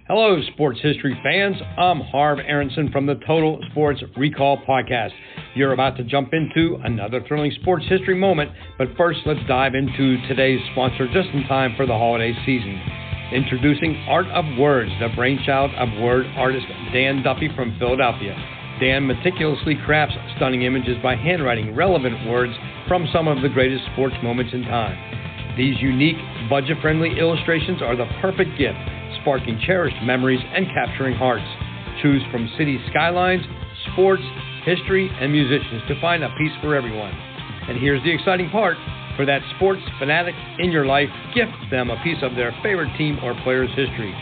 Hello, sports history fans. I'm Harv Aronson from the Total Sports Recall Podcast. You're about to jump into another thrilling sports history moment, but first let's dive into today's sponsor just in time for the holiday season. Introducing Art of Words, the brainchild of word artist Dan Duffy from Philadelphia. Dan meticulously crafts stunning images by handwriting relevant words from some of the greatest sports moments in time. These unique, budget-friendly illustrations are the perfect gift, sparking cherished memories and capturing hearts. Choose from city skylines, sports, history, and musicians to find a piece for everyone. And here's the exciting part. For that sports fanatic in your life, gift them a piece of their favorite team or player's history.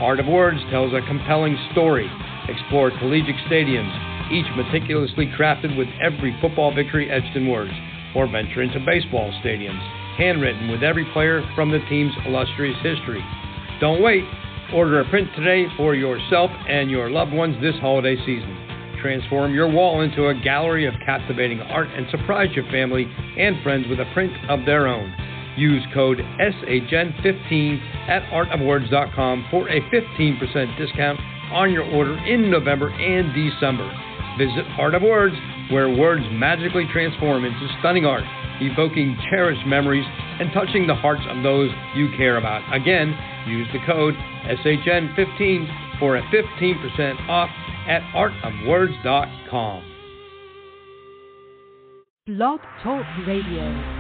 Art of Words tells a compelling story. Explore collegiate stadiums, each meticulously crafted with every football victory etched in words. Or venture into baseball stadiums, handwritten with every player from the team's illustrious history. Don't wait. Order a print today for yourself and your loved ones this holiday season. Transform your wall into a gallery of captivating art and surprise your family and friends with a print of their own. Use code SHN15 at artofwords.com for a 15% discount on your order in November and December. Visit Art of Words, where words magically transform into stunning art, evoking cherished memories and touching the hearts of those you care about. Again, use the code SHN15 for a 15% off at artofwords.com. Blog Talk Radio.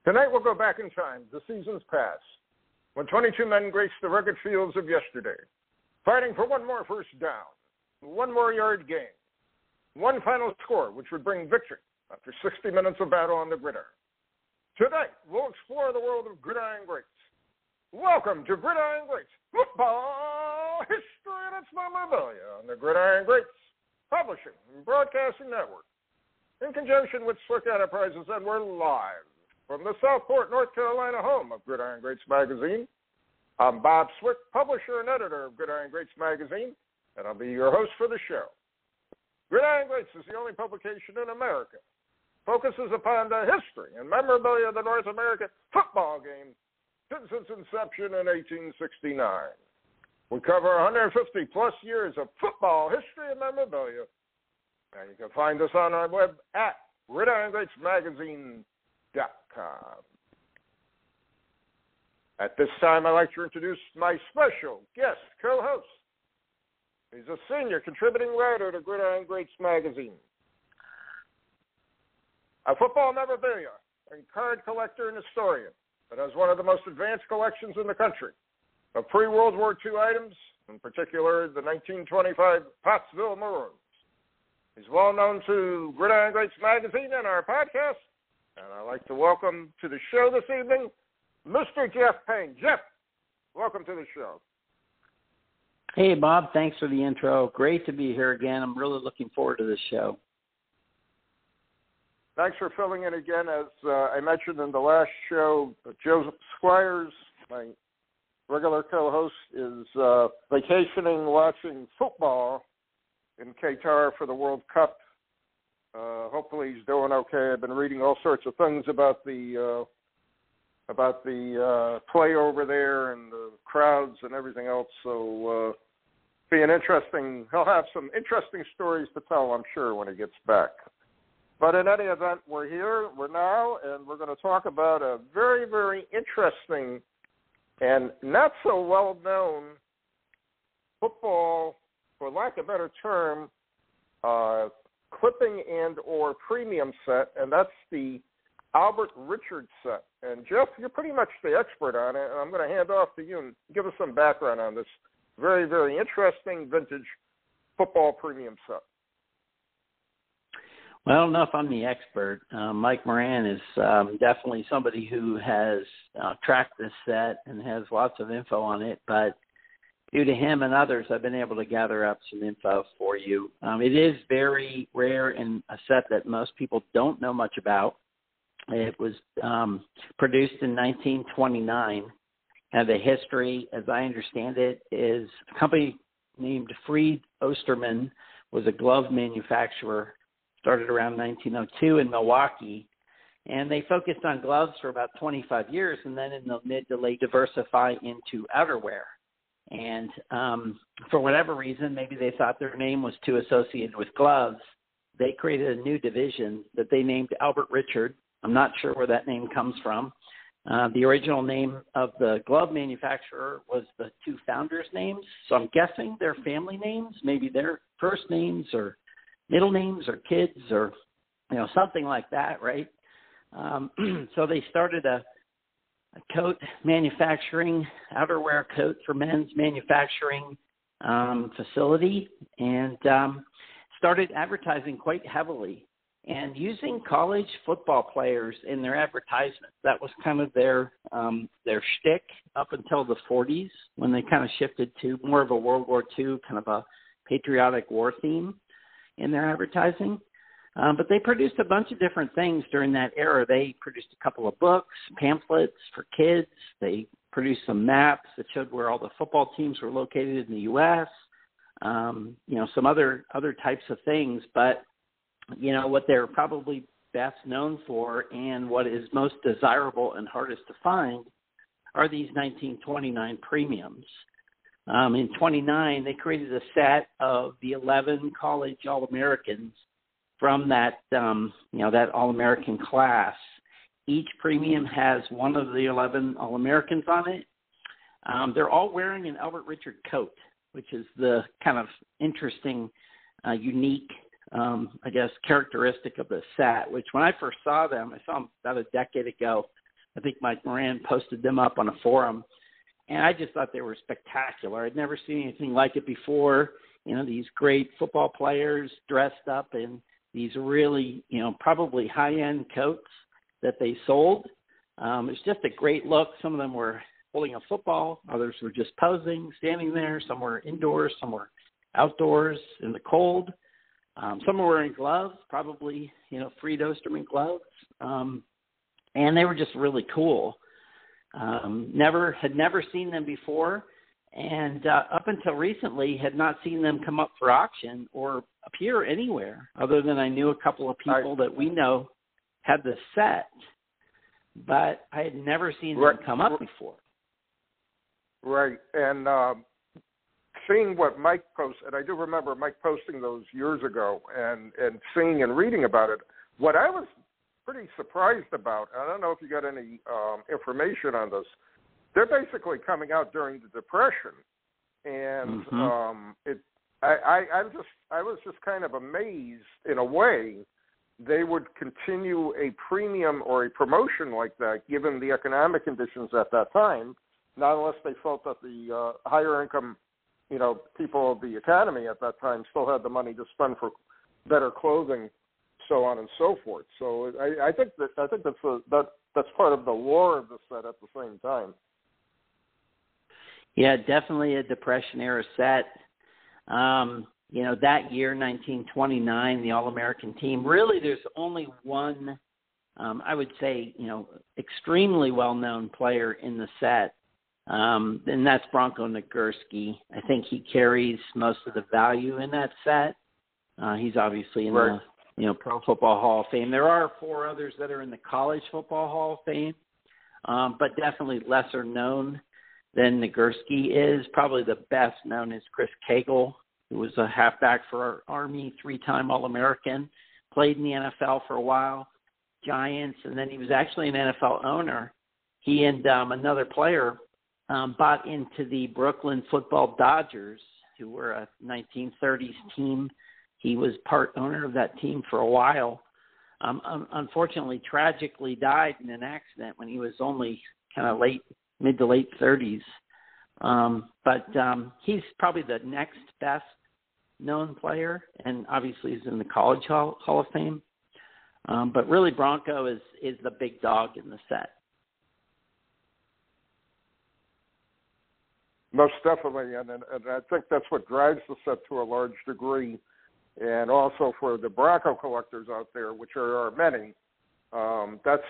Tonight we'll go back in time, the seasons past, when 22 men graced the rugged fields of yesterday, fighting for one more first down, one more yard gain, one final score which would bring victory after 60 minutes of battle on the gridiron. Today we'll explore the world of Gridiron Greats. Welcome to Gridiron Greats, football history and its memorabilia on the Gridiron Greats Publishing and Broadcasting Network, in conjunction with Swick Enterprises, and we're live from the Southport, North Carolina home of Gridiron Greats magazine. I'm Bob Swick, publisher and editor of Gridiron Greats magazine, and I'll be your host for the show. Gridiron Greats is the only publication in America focuses upon the history and memorabilia of the North American football game since its inception in 1869. We cover 150-plus years of football history and memorabilia, and you can find us on our web at gridirongreatsmagazine.com. At this time, I'd like to introduce my special guest co-host. He's a senior contributing writer to Gridiron Greats magazine, a football memorabilia and card collector and historian that has one of the most advanced collections in the country of pre-World War II items, in particular the 1925 Pottsville Maroons. He's well known to Gridiron Greats magazine and our podcast, and I'd like to welcome to the show this evening, Mr. Jeff Payne. Jeff, welcome to the show. Hey, Bob. Thanks for the intro. Great to be here again. I'm really looking forward to this show. Thanks for filling in again. As I mentioned in the last show, Joe Squires, my regular co-host, is vacationing watching football in Qatar for the World Cup. Hopefully he's doing okay. I've been reading all sorts of things about the play over there and the crowds and everything else. So He'll have some interesting stories to tell, I'm sure, when he gets back. But in any event, we're now, and we're going to talk about a very, very interesting and not so well-known football, for lack of a better term, clipping and or premium set, and that's the Albert Richards set. And Jeff, you're pretty much the expert on it, and I'm going to hand off to you and give us some background on this very, very interesting vintage football premium set. Well, I don't know if I'm the expert. Mike Moran is definitely somebody who has tracked this set and has lots of info on it, but due to him and others, I've been able to gather up some info for you. It is very rare and a set that most people don't know much about. It was produced in 1929, and the history, as I understand it, is a company named Fried Osterman was a glove manufacturer, started around 1902 in Milwaukee, and they focused on gloves for about 25 years, and then in the mid to late diversify into outerwear. And for whatever reason, maybe they thought their name was too associated with gloves, they created a new division that they named Albert Richard. I'm not sure where that name comes from. The original name of the glove manufacturer was the two founders' names, so I'm guessing their family names, maybe their first names or middle names or kids or, something like that, right? So they started a coat manufacturing, outerwear coat for men's manufacturing facility, and started advertising quite heavily and using college football players in their advertisements. That was kind of their shtick up until the 40s, when they kind of shifted to more of a World War II kind of a patriotic war theme in their advertising. But they produced a bunch of different things during that era. They produced a couple of books, pamphlets for kids. They produced some maps that showed where all the football teams were located in the U.S., some other types of things. But, what they're probably best known for and what is most desirable and hardest to find are these 1929 premiums. In 29, they created a set of the 11 college All-Americans from that, that All-American class. Each premium has one of the 11 All-Americans on it. They're all wearing an Albert Richard coat, which is the kind of interesting, unique, characteristic of the set, which when I first saw them, I saw them about a decade ago. I think Mike Moran posted them up on a forum, and I just thought they were spectacular. I'd never seen anything like it before. These great football players dressed up in these really, probably high-end coats that they sold. It's just a great look. Some of them were holding a football. Others were just posing, standing there. Some were indoors. Some were outdoors in the cold. Some were wearing gloves, probably, Fried Osterman gloves. And they were just really cool. Had never seen them before. And up until recently, had not seen them come up for auction or appear anywhere, other than I knew a couple of people that we know had the set, but I had never seen them come up before. Right, and seeing what Mike posted, and I do remember Mike posting those years ago, and seeing and reading about it, what I was pretty surprised about, I don't know if you got any information on this, they're basically coming out during the Depression, and I was just kind of amazed in a way they would continue a premium or a promotion like that, given the economic conditions at that time, not unless they felt that the higher income, people of the economy at that time still had the money to spend for better clothing, so on and so forth. So I think that's part of the lore of the set at the same time. Yeah, definitely a Depression-era set. That year, 1929, the All-American team, really there's only one, I would say, extremely well-known player in the set, and that's Bronco Nagurski. I think he carries most of the value in that set. He's obviously in the Pro Football Hall of Fame. There are 4 others that are in the College Football Hall of Fame, but definitely lesser known. than Nagurski is. Probably the best known is Chris Cagle, who was a halfback for our Army, 3-time All-American, played in the NFL for a while, Giants, and then he was actually an NFL owner. He and another player bought into the Brooklyn Football Dodgers, who were a 1930s team. He was part owner of that team for a while. Unfortunately, tragically died in an accident when he was only kind of mid to late 30s. But he's probably the next best known player, and obviously he's in the College Hall of Fame. But really, Bronco is the big dog in the set. Most definitely, and I think that's what drives the set to a large degree. And also for the Bronco collectors out there, which are many, that's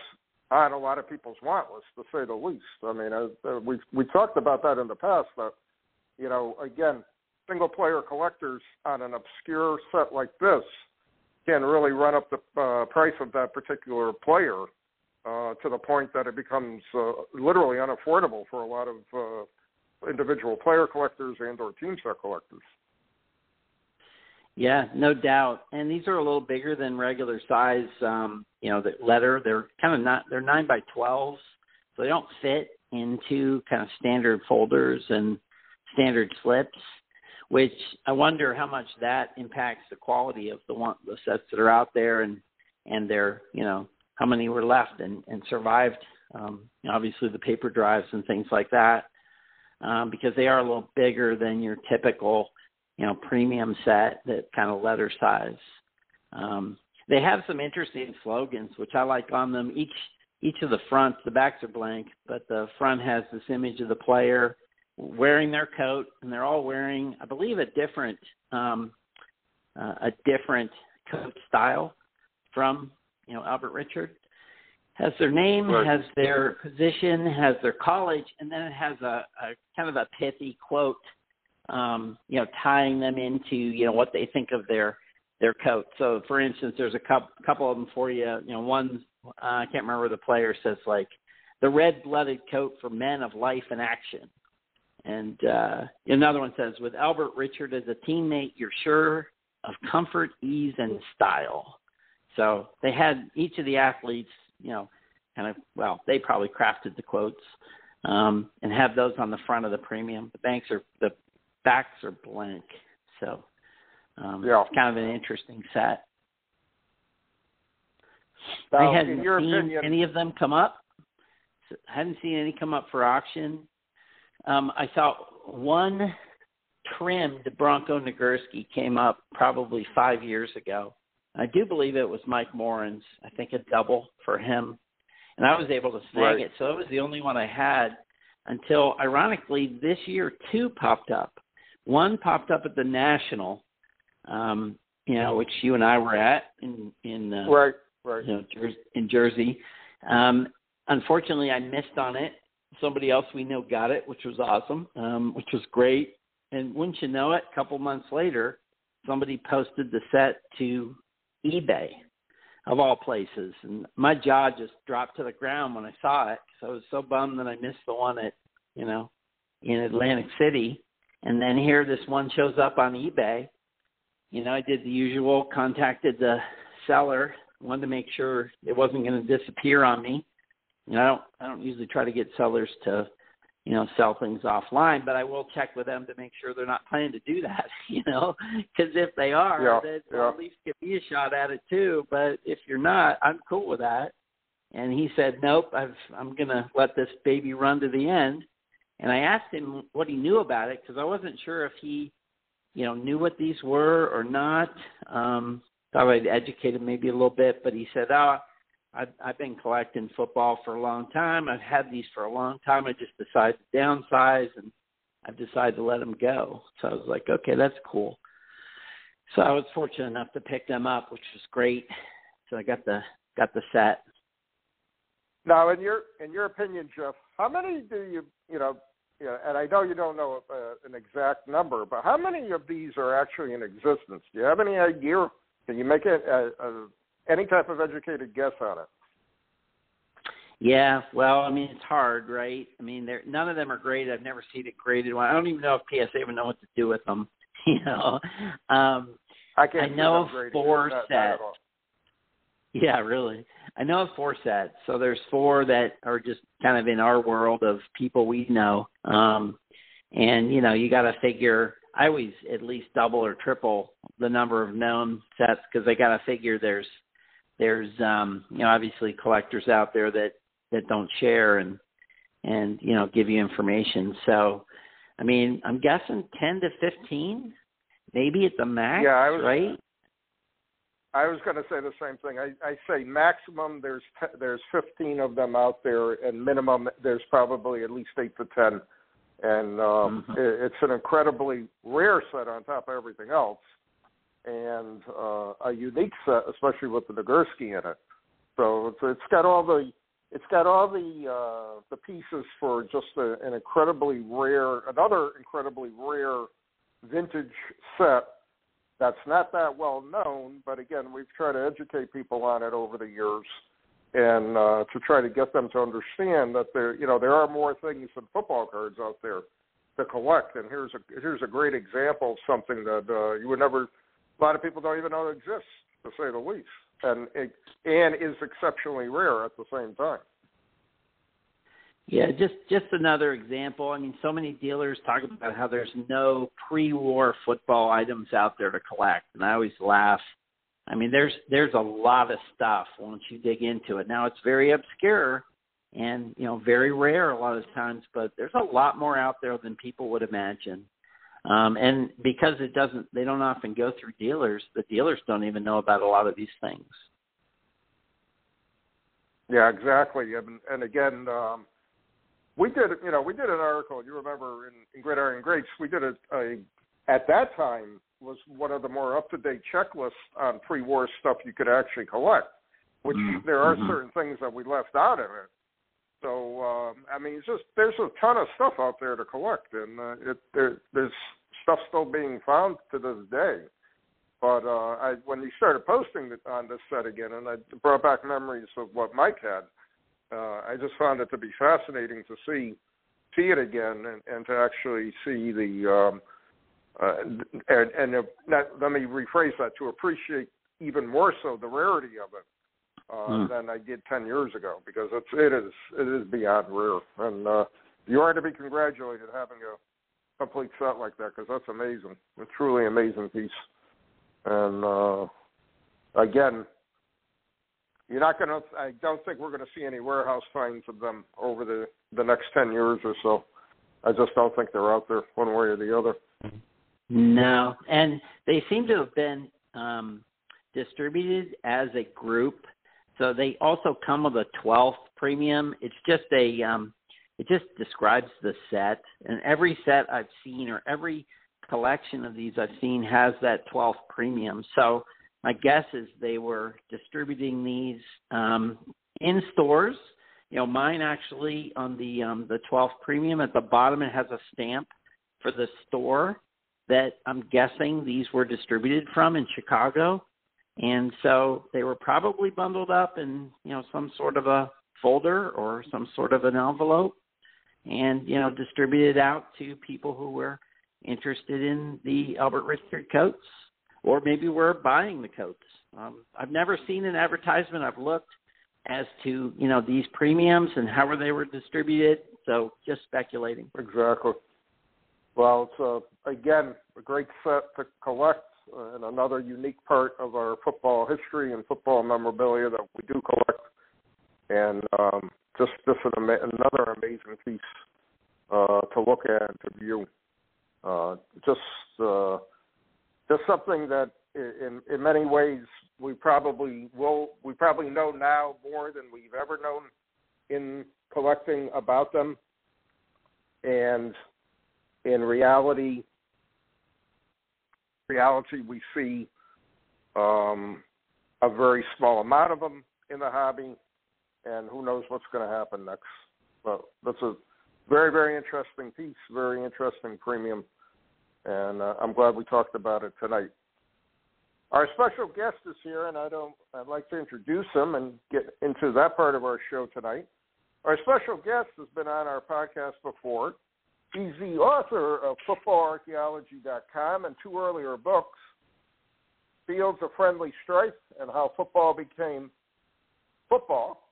on a lot of people's want list, to say the least. I mean, we talked about that in the past, that, you know, again, single-player collectors on an obscure set like this can really run up the price of that particular player to the point that it becomes literally unaffordable for a lot of individual player collectors and or team set collectors. Yeah, no doubt. And these are a little bigger than regular size, you know, the letter. They're they're 9x12s, so they don't fit into kind of standard folders and standard slips, which I wonder how much that impacts the quality of the sets that are out there and their, you know, how many were left and survived. Obviously the paper drives and things like that, because they are a little bigger than your typical, you know, premium set, that kind of letter size. They have some interesting slogans, which I like on them. Each of the fronts, the backs are blank, but the front has this image of the player wearing their coat, and they're all wearing, I believe, a different coat style from, you know, Albert Richard. Has their name, right, has their position, has their college, and then it has a kind of a pithy quote, you know, tying them into, you know, what they think of their coat. So, for instance, there's a couple of them for you. You know, one, I can't remember, the player says, like, the red-blooded coat for men of life and action. And another one says, with Albert Richard as a teammate, you're sure of comfort, ease, and style. So they had each of the athletes, you know, kind of, well, they probably crafted the quotes and have those on the front of the premium. The backs are blank. So it's kind of an interesting set. Now, I hadn't seen any of them come up. I hadn't seen any come up for auction. I saw one trimmed Bronco Nagurski came up probably 5 years ago. I do believe it was Mike Morin's, I think a double for him. And I was able to snag it. So it was the only one I had until, ironically, this year two popped up. One popped up at the National, you know, which you and I were at in You know, in Jersey. Unfortunately, I missed on it. Somebody else we know got it, which was awesome, which was great. And wouldn't you know it, a couple months later, somebody posted the set to eBay, of all places. And my jaw just dropped to the ground when I saw it, because I was so bummed that I missed the one at, you know, in Atlantic City. And then here this one shows up on eBay. You know, I did the usual, contacted the seller, wanted to make sure it wasn't going to disappear on me. You know, I don't usually try to get sellers to, you know, sell things offline, but I will check with them to make sure they're not planning to do that, you know, because if they are, then at least give me a shot at it too. But if you're not, I'm cool with that. And he said, nope, I'm going to let this baby run to the end. And I asked him what he knew about it, because I wasn't sure if he, you know, knew what these were or not. Thought I'd educate him maybe a little bit, but he said, I've been collecting football for a long time. I've had these for a long time. I just decided to downsize, and I've decided to let them go. So I was like, okay, that's cool. So I was fortunate enough to pick them up, which was great. So I got the set. Now, in your opinion, Jeff, how many do you know, and I know you don't know an exact number, but how many of these are actually in existence? Do you have any idea? Can you make any type of educated guess on it? Yeah, well, I mean, it's hard, right? I mean, none of them are graded. I've never seen it graded. I don't even know if PSA even know what to do with them. You know, I know of 4 sets. Yeah, really. I know of 4 sets. So there's 4 that are just kind of in our world of people we know. And, you know, you got to figure, I always at least double or triple the number of known sets because I got to figure there's you know, obviously collectors out there that don't share and, you know, give you information. So, I mean, I'm guessing 10 to 15, maybe at the max, right? I was going to say the same thing. I say maximum there's 15 of them out there, and minimum there's probably at least 8 to 10. And it's an incredibly rare set on top of everything else, and a unique set, especially with the Nagurski in it. So it's got all the pieces for just another incredibly rare vintage set that's not that well known. But again, we've tried to educate people on it over the years, and to try to get them to understand that there are more things than football cards out there to collect. And here's a great example of something that you would never. A lot of people don't even know it exists, to say the least, and is exceptionally rare at the same time. Yeah, just another example. I mean, so many dealers talk about how there's no pre-war football items out there to collect, and I always laugh. I mean, there's a lot of stuff once you dig into it. Now, it's very obscure and, you know, very rare a lot of times, but there's a lot more out there than people would imagine. And because they don't often go through dealers, the dealers don't even know about a lot of these things. Yeah, exactly. And again, we did an article, you remember, in Gridiron Greats. We did at that time, was one of the more up-to-date checklists on pre-war stuff you could actually collect, which there are certain things that we left out of it. So, I mean, there's a ton of stuff out there to collect, and there's stuff still being found to this day. But when you started posting on this set again, and I brought back memories of what Mike had, I just found it to be fascinating to see it again and to actually see the let me rephrase that, to appreciate even more so the rarity of it than I did 10 years ago, because it is beyond rare, and you are to be congratulated having a complete set like that, because that's amazing, a truly amazing piece. And again, I don't think we're going to see any warehouse finds of them over the next 10 years or so. I just don't think they're out there one way or the other. No, and they seem to have been distributed as a group. So they also come with a 12th premium. It's just it just describes the set. And every set I've seen, or every collection of these I've seen, has that 12th premium. So my guess is they were distributing these in stores. You know, mine actually on the 12th premium, at the bottom it has a stamp for the store that I'm guessing these were distributed from in Chicago. And so they were probably bundled up in, you know, some sort of a folder or some sort of an envelope and, you know, distributed out to people who were interested in the Albert Richard coats, or maybe were buying the coats. I've never seen an advertisement. I've looked as to, you know, these premiums and how they were distributed. So just speculating. Exactly. Well, it's, again, a great set to collect, and another unique part of our football history and football memorabilia that we do collect. And just another amazing piece to look at and to view. Just something that in many ways we probably know now more than we've ever known in collecting about them. And in reality we see a very small amount of them in the hobby, and who knows what's going to happen next. But that's a very, very interesting piece, very interesting premium, and I'm glad we talked about it tonight. Our special guest is here, and I'd like to introduce him and get into that part of our show tonight. Our special guest has been on our podcast before. He's the author of FootballArchaeology.com and 2 earlier books, Fields of Friendly Strife and How Football Became Football.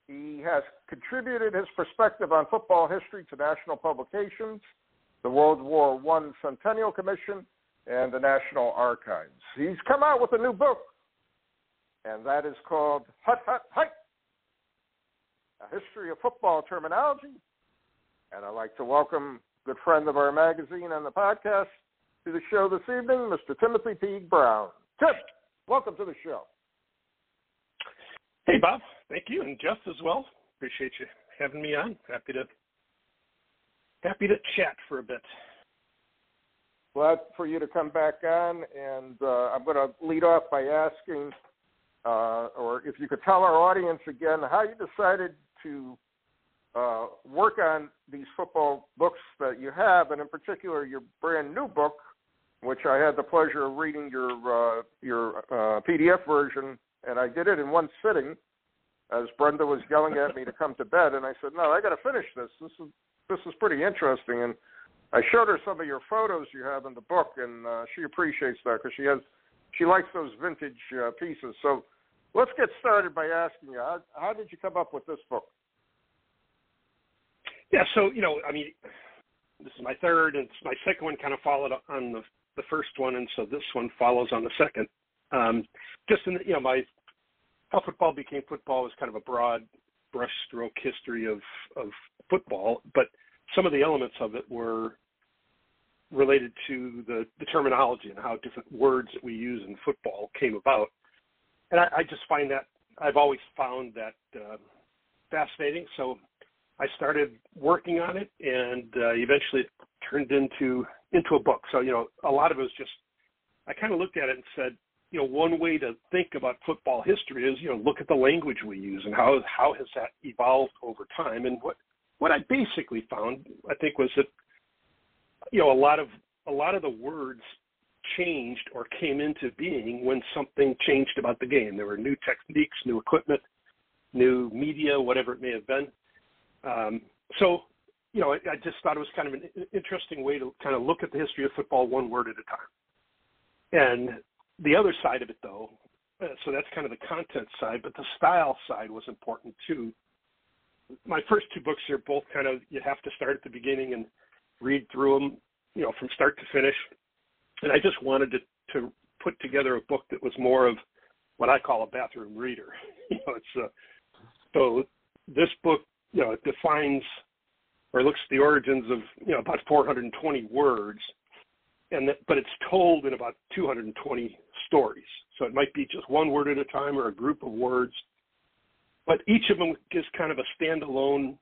He has contributed his perspective on football history to national publications, the World War I Centennial Commission, and the National Archives. He's come out with a new book, and that is called Hut, Hut, Hut, A History of Football Terminology. And I'd like to welcome a good friend of our magazine and the podcast to the show this evening, Mr. Timothy P. Brown. Tip, welcome to the show. Hey, Bob. Thank you, and Jeff as well. Appreciate you having me on. Happy to chat for a bit. Glad for you to come back on, and I'm going to lead off by asking, or if you could tell our audience again, how you decided to work on these football books that you have, and in particular your brand new book, which I had the pleasure of reading your PDF version, and I did it in one sitting as Brenda was yelling at me to come to bed, and I said, no, I got to finish this. This is pretty interesting, and I showed her some of your photos you have in the book, and she appreciates that because she likes those vintage pieces. So let's get started by asking you, how did you come up with this book? Yeah, so, this is my third, and my second one kind of followed on the first one, and so this one follows on the second. Just in how football became football was kind of a broad brushstroke history of football, but some of the elements of it were related to the terminology and how different words that we use in football came about. And I just find that, I've always found that fascinating. So I started working on it, and eventually it turned into a book. So, a lot of it was just, I kind of looked at it and said, one way to think about football history is, look at the language we use and how has that evolved over time. And what I basically found, I think, was that, a lot of the words changed or came into being when something changed about the game. There were new techniques, new equipment, new media, whatever it may have been. So, I just thought it was kind of an interesting way to kind of look at the history of football one word at a time. And the other side of it, though, so that's kind of the content side, but the style side was important too. My first 2 books are both kind of, you have to start at the beginning and read through them, from start to finish. And I just wanted to put together a book that was more of what I call a bathroom reader. So this book, it defines or looks at the origins of, about 420 words, but it's told in about 220 stories. So it might be just one word at a time or a group of words, but each of them gives kind of a standalone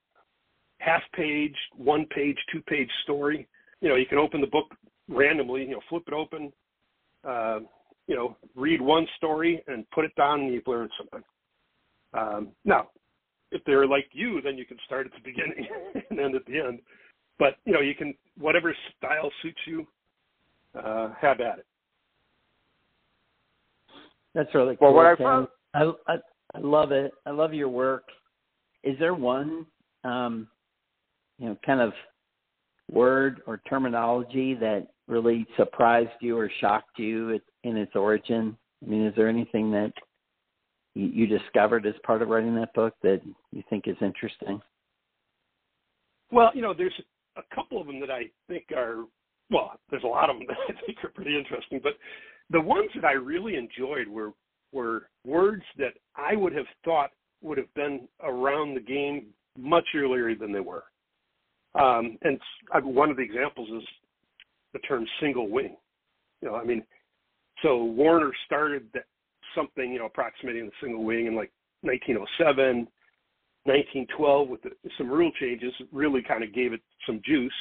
half-page, 1-page, 2-page story. You can open the book randomly, flip it open, read one story and put it down and you've learned something. Now, if they're like you, then you can start at the beginning and end at the end. But, you can, whatever style suits you, have at it. That's really cool. Well, what I found, I love it. I love your work. Is there one, kind of word or terminology that really surprised you or shocked you in its origin? I mean, is there anything that you discovered as part of writing that book that you think is interesting? Well, there's a couple of them that I think are, well, there's a lot of them that I think are pretty interesting, but the ones that I really enjoyed were words that I would have thought would have been around the game much earlier than they were. And one of the examples is the term single wing. So Warner started something, approximating the single wing in like 1907, 1912 with some rule changes. Really kind of gave it some juice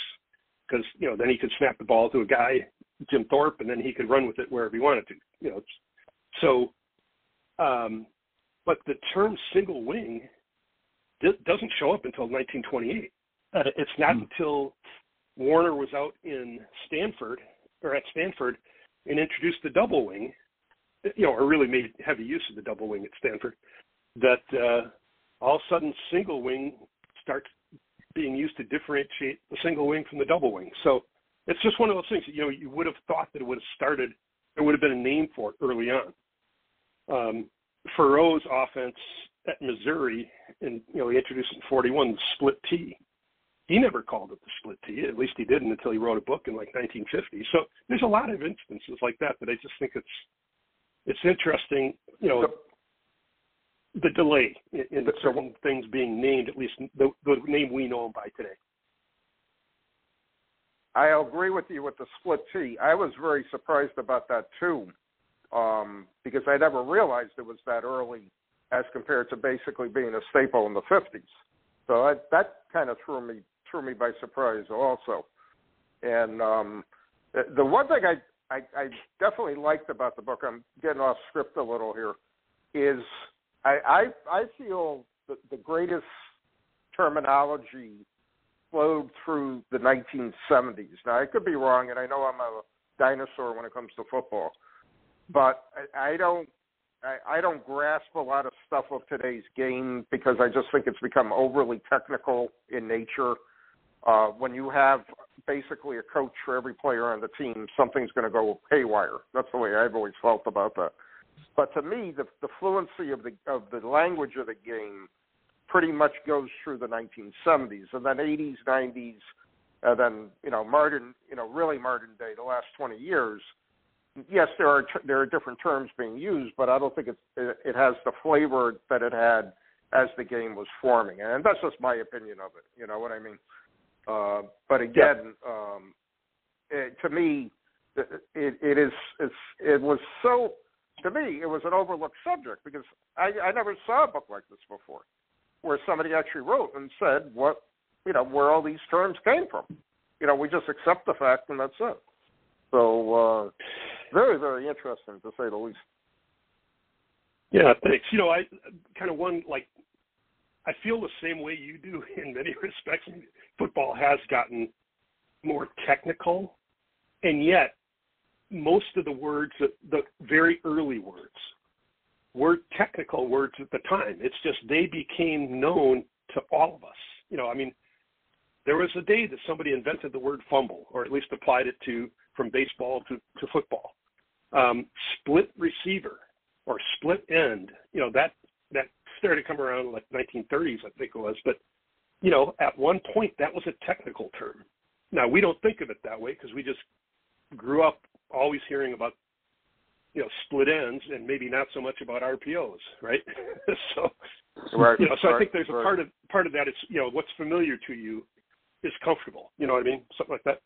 because, then he could snap the ball to a guy, Jim Thorpe, and then he could run with it wherever he wanted to, So, but the term single wing doesn't show up until 1928. It's not until Warner was out at Stanford and introduced the double wing, or really made heavy use of the double wing at Stanford, that all of a sudden single wing starts being used to differentiate the single wing from the double wing. So it's just one of those things, you would have thought that it would have started, there would have been a name for it early on. Faro's offense at Missouri, and he introduced it in 41, the split T. He never called it the split T. At least he didn't until he wrote a book in 1950. So there's a lot of instances like that I just think it's interesting, the delay in certain things being named, at least the name we know them by today. I agree with you with the split T. I was very surprised about that too, because I never realized it was that early as compared to basically being a staple in the 50s. So that kind of threw me by surprise also. And the one thing I definitely liked about the book, I'm getting off script a little here, is I feel the greatest terminology flowed through the 1970s. Now, I could be wrong, and I know I'm a dinosaur when it comes to football, but I don't grasp a lot of stuff of today's game because I just think it's become overly technical in nature. When you have basically a coach for every player on the team, something's going to go haywire. That's the way I've always felt about that. But to me, the fluency of the language of the game pretty much goes through the 1970s, and then 80s, 90s, and then modern, really modern day, the last 20 years. Yes, there are different terms being used, but I don't think it has the flavor that it had as the game was forming, and that's just my opinion of it. You know what I mean? But again, to me, it was an overlooked subject because I never saw a book like this before, where somebody actually wrote and said where all these terms came from. We just accept the fact and that's it. So very, very interesting to say the least. Yeah, thanks. I kind of I feel the same way you do in many respects. Football has gotten more technical, and yet most of the words, the very early words, were technical words at the time. It's just they became known to all of us. There was a day that somebody invented the word fumble, or at least applied it from baseball to football. Split receiver or split end, that started to come around like 1930s, I think it was. But, at one point that was a technical term. Now, we don't think of it that way because we just grew up always hearing about, split ends and maybe not so much about RPOs, right? Right. I think there's a part of that. It's, what's familiar to you is comfortable. You know what I mean? Something like that.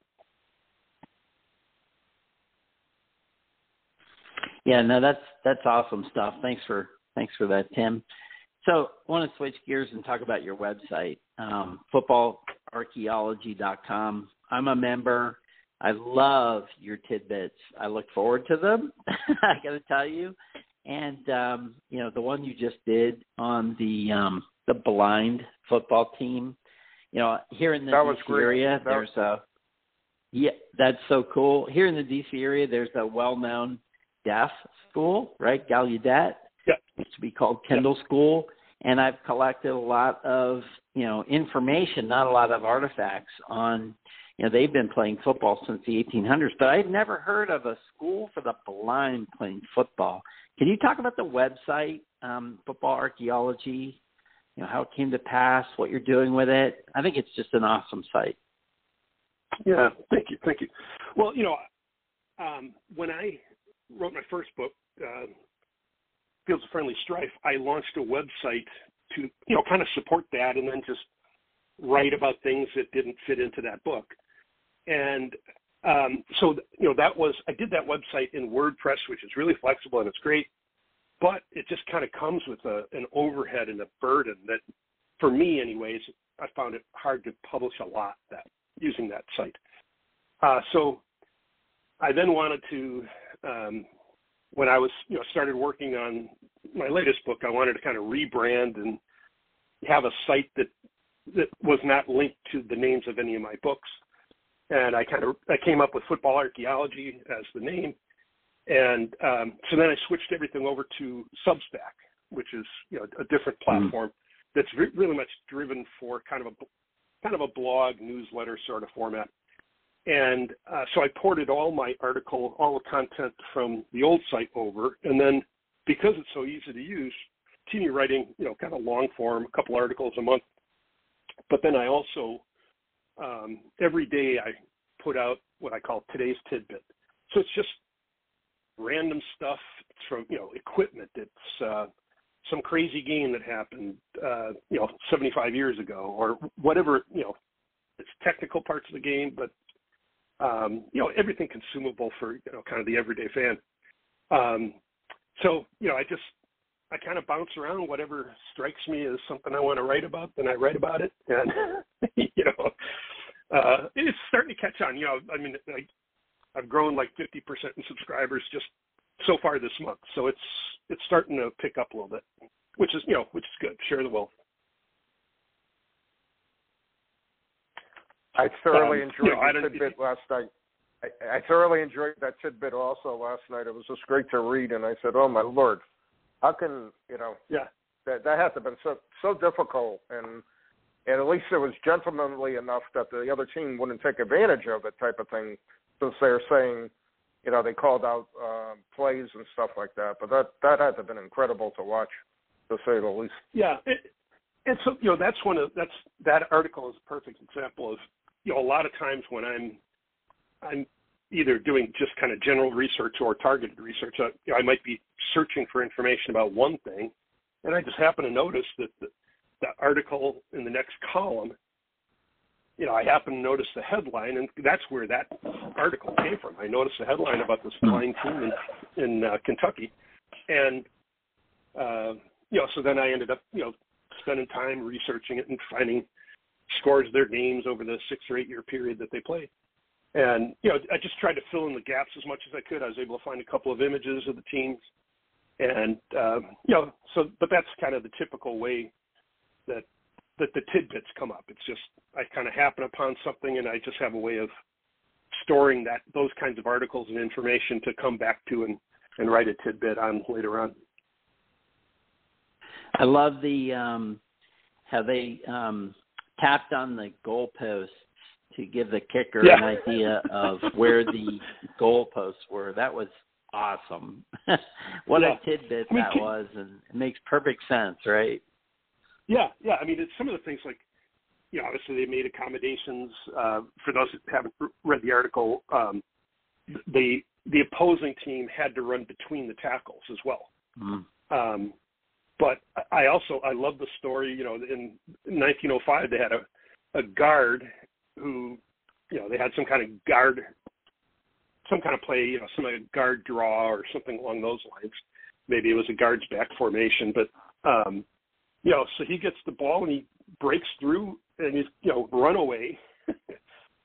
Yeah, no, that's awesome stuff. Thanks for that, Tim. So I want to switch gears and talk about your website, footballarchaeology.com. I'm a member. I love your tidbits. I look forward to them, I got to tell you. And, the one you just did on the blind football team, here in the DC area, that's so cool. Here in the DC area, there's a well-known deaf school, right? Gallaudet. Yep. Used to be called Kendall School. And I've collected a lot of, information, not a lot of artifacts on, they've been playing football since the 1800s, but I'd never heard of a school for the blind playing football. Can you talk about the website, Football Archaeology, how it came to pass, what you're doing with it? I think it's just an awesome site. Yeah, thank you. Well, when I wrote my first book, Fields of Friendly Strife, I launched a website to, kind of support that and then just write about things that didn't fit into that book. And so I did that website in WordPress, which is really flexible and it's great, but it just kind of comes with an overhead and a burden that, for me anyways, I found it hard to publish a lot using that site. So I then wanted to, when I was, started working on my latest book, I wanted to kind of rebrand and have a site that was not linked to the names of any of my books. And I came up with Football Archaeology as the name. And so then I switched everything over to Substack, which is, a different platform that's really much driven for kind of a blog newsletter sort of format. And so I ported all the content from the old site over, and then because it's so easy to use, continue writing, kind of long form, a couple articles a month. But then I also, every day I put out what I call today's tidbit. So it's just random stuff from, equipment. It's some crazy game that happened, 75 years ago, or whatever, it's technical parts of the game, but, everything consumable for, kind of the everyday fan. So, I kind of bounce around. Whatever strikes me as something I want to write about, then I write about it. And, it's starting to catch on. I've grown like 50% in subscribers just so far this month. So it's starting to pick up a little bit, which is good. Share the wealth. I thoroughly enjoyed the tidbit last night. I thoroughly enjoyed that tidbit also last night. It was just great to read, and I said, "Oh my Lord, how can that had to have been so difficult?" And at least it was gentlemanly enough that the other team wouldn't take advantage of it, type of thing, since they're saying, they called out plays and stuff like that. But that had to have been incredible to watch, to say the least. Yeah, and so that article is a perfect example of a lot of times when I'm either doing just kind of general research or targeted research. I might be searching for information about one thing, and I just happen to notice that the article in the next column, I happen to notice the headline, and that's where that article came from. I noticed the headline about this flying team in Kentucky, and so then I ended up spending time researching it and finding scores of their games over the 6 or 8 year period that they played. And, I just tried to fill in the gaps as much as I could. I was able to find a couple of images of the teams. And, but that's kind of the typical way that the tidbits come up. It's just, I kind of happen upon something, and I just have a way of storing those kinds of articles and information to come back to and write a tidbit on later on. I love how they tapped on the goalposts to give the kicker an idea of where the goalposts were. That was awesome. What a tidbit that was, and it makes perfect sense, right? Yeah. I mean, it's some of the things like, obviously they made accommodations for those that haven't read the article. The opposing team had to run between the tackles as well. Mm. But I love the story. In 1905, they had a guard who, they had some kind of play, some kind of guard draw or something along those lines. Maybe it was a guard's back formation, but so he gets the ball and he breaks through and he's run away,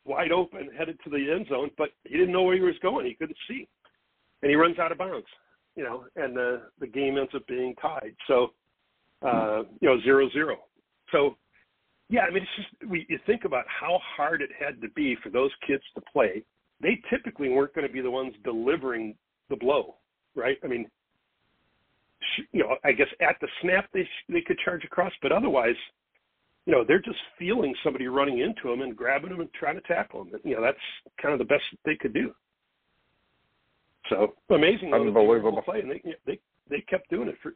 wide open, headed to the end zone, but he didn't know where he was going. He couldn't see, and he runs out of bounds. And the game ends up being tied. So, 0-0. So, yeah, I mean, it's just, you think about how hard it had to be for those kids to play. They typically weren't going to be the ones delivering the blow, right? I mean, I guess at the snap they could charge across, but otherwise, they're just feeling somebody running into them and grabbing them and trying to tackle them. That's kind of the best they could do. So amazing. Unbelievable. Play, and they kept doing it for,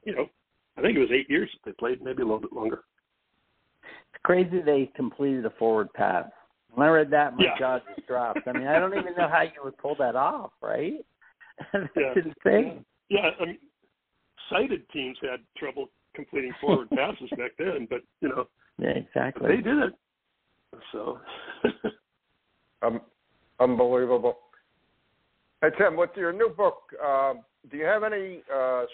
I think it was 8 years that they played, maybe a little bit longer. It's crazy they completed a forward pass. When I read that, my jaw just dropped. I mean, I don't even know how you would pull that off, right? That's insane. Yeah, I mean, sighted teams had trouble completing forward passes back then, but, Yeah, exactly. They did it. So. Unbelievable. Hey, Tim, with your new book, do you have any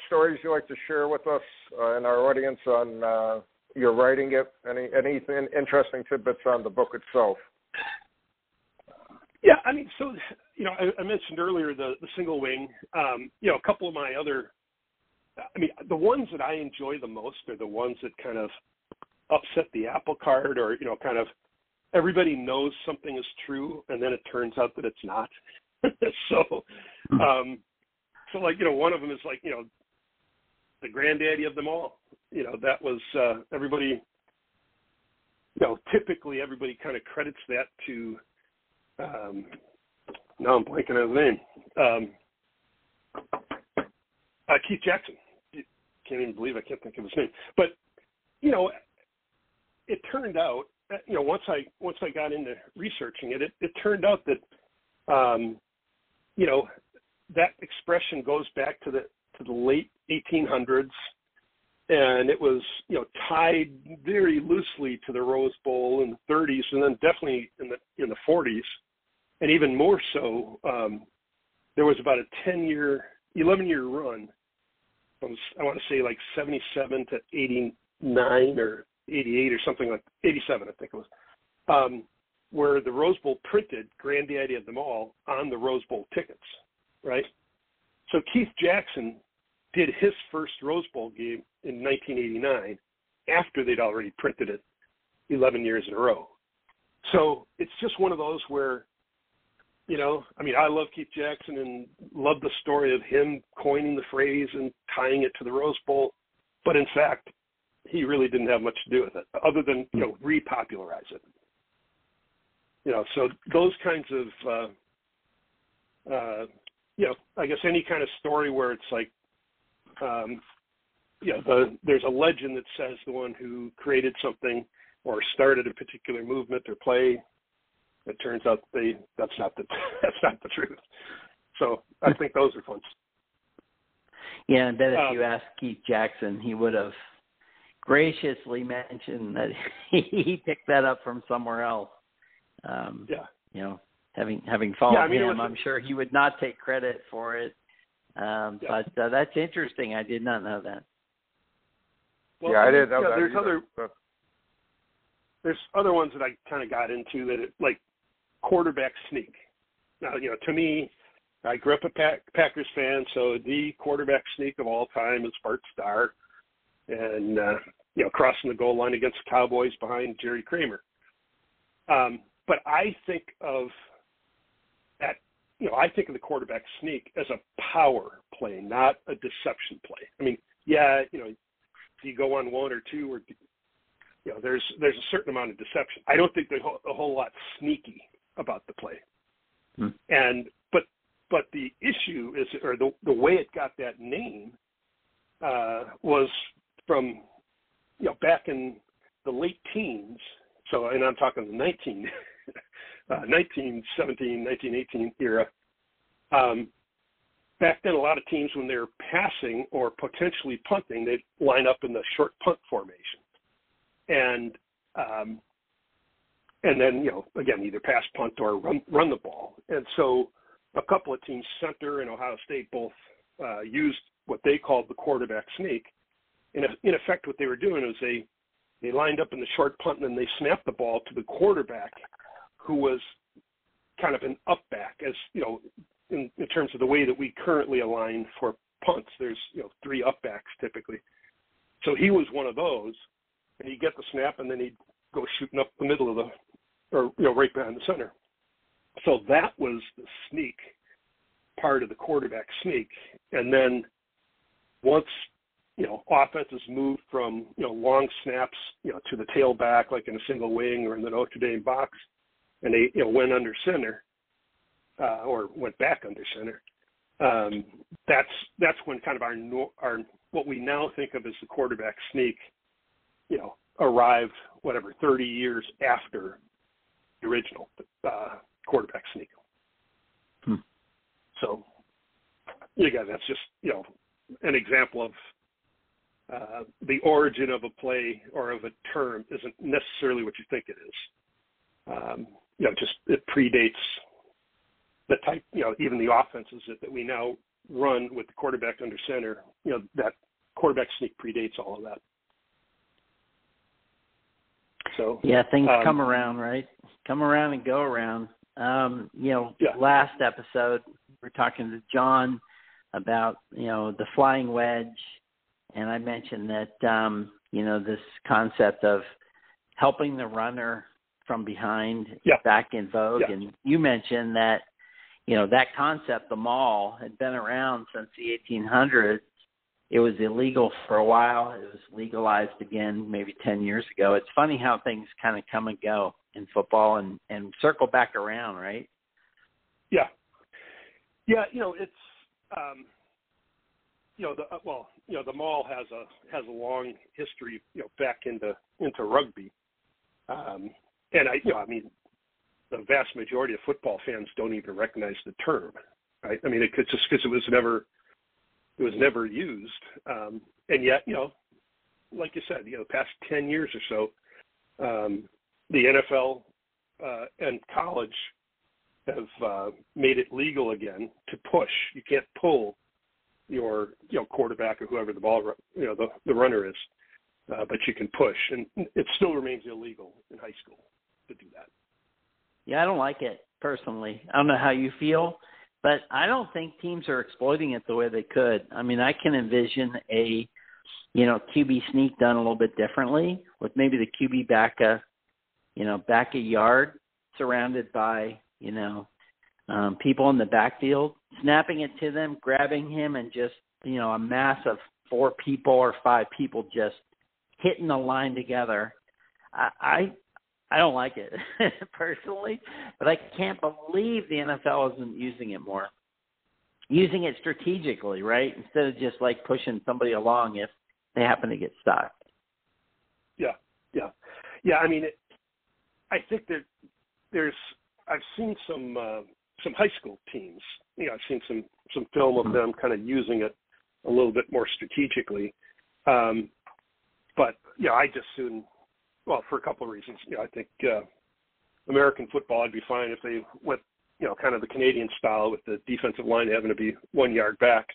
stories you'd like to share with us and our audience on your writing it? Anything interesting tidbits on the book itself? Yeah, I mean, so, I mentioned earlier the single wing. A couple of my other, the ones that I enjoy the most are the ones that kind of upset the apple cart, or, kind of everybody knows something is true and then it turns out that it's not. So like, one of them is like, the granddaddy of them all. That was everybody typically everybody kind of credits that to, now I'm blanking on his name, Keith Jackson. Can't even believe I can't think of his name. But, it turned out, once I got into researching it, it turned out that, that expression goes back to the late 1800s, and it was, tied very loosely to the Rose Bowl in the 30s, and then definitely in the 40s, and even more so, there was about a 11-year run. I want to say like 77 to 89 or 88 or something like 87, I think it was, where the Rose Bowl printed Granddaddy of them all on the Rose Bowl tickets, right? So Keith Jackson did his first Rose Bowl game in 1989 after they'd already printed it 11 years in a row. So it's just one of those where, I love Keith Jackson and love the story of him coining the phrase and tying it to the Rose Bowl. But in fact, he really didn't have much to do with it other than, repopularize it. So those kinds of, I guess any kind of story where it's like, there's a legend that says the one who created something or started a particular movement or play, it turns out that's not the truth. So I think those are fun. Yeah, and then if you asked Keith Jackson, he would have graciously mentioned that he picked that up from somewhere else. Having followed him, I'm sure he would not take credit for it. But that's interesting. I did not know that. Well, I didn't know that. There's other ones that I kind of got into that, like quarterback sneak. Now, to me, I grew up a Packers fan, so the quarterback sneak of all time is Bart Starr, and crossing the goal line against the Cowboys behind Jerry Kramer. But I think of that. I think of the quarterback sneak as a power play, not a deception play. I mean, do you go on one or two, or there's a certain amount of deception. I don't think there's a whole lot sneaky about the play. And but the issue is, or the way it got that name was from back in the late teens. So, and I'm talking the 1917, 1918 era. Back then, a lot of teams, when they were passing or potentially punting, they'd line up in the short punt formation, and then again, either pass, punt, or run the ball. And so, a couple of teams, Center and Ohio State, both used what they called the quarterback sneak. In effect, what they were doing is they lined up in the short punt, and then they snapped the ball to the quarterback, who was kind of an up back, as in terms of the way that we currently align for punts. There's 3 up backs typically. So he was one of those, and he'd get the snap, and then he'd go shooting up the middle of right behind the center. So that was the sneak part of the quarterback sneak. And then once offenses moved from long snaps to the tailback, like in a single wing or in the Notre Dame box, and they went under center or went back under center. That's when kind of our what we now think of as the quarterback sneak, arrived 30 years after the original quarterback sneak. So that's just an example of the origin of a play or of a term isn't necessarily what you think it is. Just it predates the type, even the offenses that we now run with the quarterback under center, that quarterback sneak predates all of that. So things come around, right? Come around and go around. Last episode we're talking to John about the flying wedge, and I mentioned that this concept of helping the runner from behind back in vogue, and you mentioned that that concept, the maul, had been around since the 1800s, it was illegal for a while. It was legalized again maybe 10 years ago. It's funny how things kind of come and go in football and circle back around, right? Yeah. Yeah, it's the mall has a long history, back into rugby. And the vast majority of football fans don't even recognize the term, right? I mean, it's just because it was never used. And yet, like you said, the past 10 years or so, the NFL and college have made it legal again to push. You can't pull your quarterback or whoever the runner is, but you can push, and it still remains illegal in high school to do that. Yeah, I don't like it personally. I don't know how you feel, but I don't think teams are exploiting it the way they could. I mean, I can envision a QB sneak done a little bit differently, with maybe the QB back a yard, surrounded by people in the backfield, snapping it to them, grabbing him, and just, a mass of 4 people or 5 people just hitting the line together. I don't like it personally, but I can't believe the NFL isn't using it more. Using it strategically, right? Instead of just like pushing somebody along if they happen to get stuck. Yeah. I mean, I think that I've seen some high school teams. I've seen some film of them kind of using it a little bit more strategically. But I just soon, for a couple of reasons. I think American football would be fine if they went, kind of the Canadian style with the defensive line having to be 1 yard back.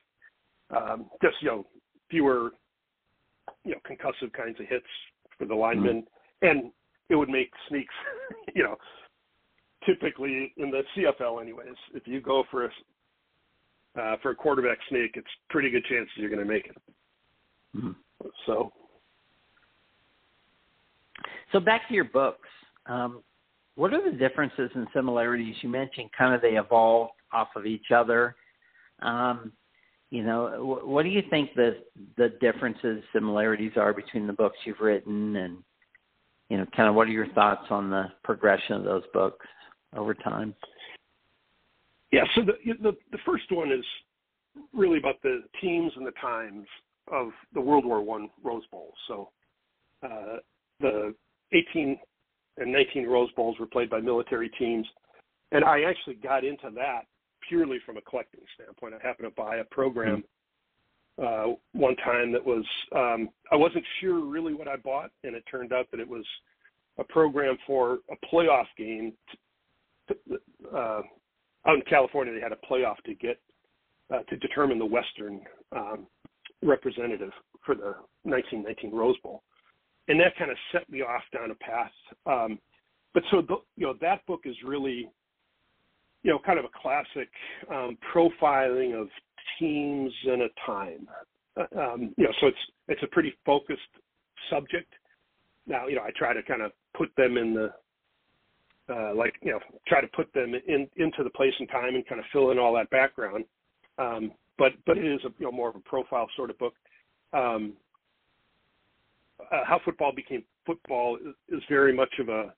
Just fewer, concussive kinds of hits for the linemen, and it would make sneaks, typically in the CFL anyways, if you go for a quarterback sneak, it's pretty good chances you're going to make it. Mm-hmm. So back to your books. What are the differences and similarities? You mentioned kind of they evolve off of each other. What do you think the differences, similarities are between the books you've written, and kind of what are your thoughts on the progression of those books over time? Yeah, so the first one is really about the teams and the times of the World War I Rose Bowl. So the 18 and 19 Rose Bowls were played by military teams, and I actually got into that purely from a collecting standpoint. I happened to buy a program one time that was I wasn't sure really what I bought, and it turned out that it was a program for a playoff game. Out in California, they had a playoff to get to determine the Western representative for the 1919 Rose Bowl, and that kind of set me off down a path. But so that book is really kind of a classic profiling of teams in a time. So it's a pretty focused subject. Now, I try to kind of put them in the try to put them into the place and time and kind of fill in all that background. But it is more of a profile sort of book. How football became football is very much of a,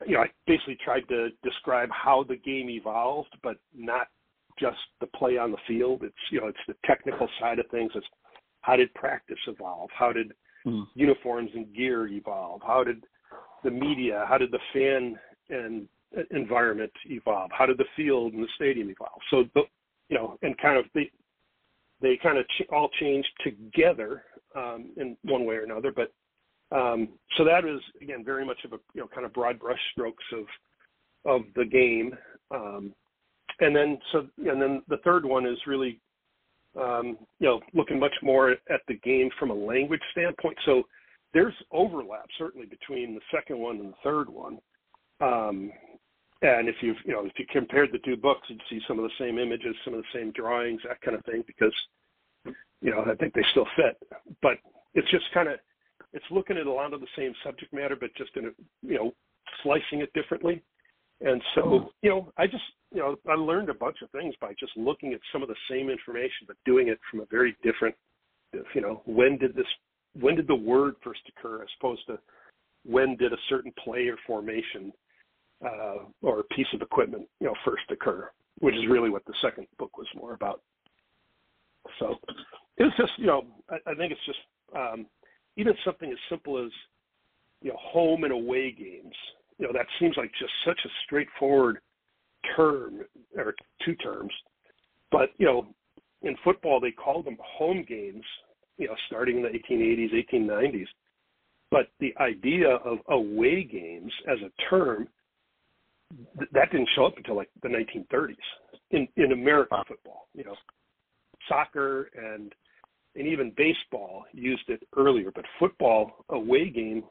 I basically tried to describe how the game evolved, but not just the play on the field. It's, it's the technical side of things. It's how did practice evolve? How did uniforms and gear evolve? How did the media, how did the fan and environment evolve? How did the field and the stadium evolve? So, and kind of they kind of all changed together in one way or another. But so that is, again, very much of a kind of broad brush strokes of the game. And then the third one is really looking much more at the game from a language standpoint. So there's overlap certainly between the second one and the third one. And if you compared the two books, you'd see some of the same images, some of the same drawings, that kind of thing, because, I think they still fit. But it's just it's looking at a lot of the same subject matter, but just in slicing it differently. And so, I learned a bunch of things by just looking at some of the same information, but doing it from a very different when did the word first occur, as opposed to when did a certain play or formation or a piece of equipment, first occur, which is really what the second book was more about. So it's just, I think it's just even something as simple as, home and away games. That seems like just such a straightforward term, or two terms. But, in football, they called them home games, starting in the 1880s, 1890s. But the idea of away games as a term, that didn't show up until like the 1930s in American football. Soccer and even baseball used it earlier, but football away game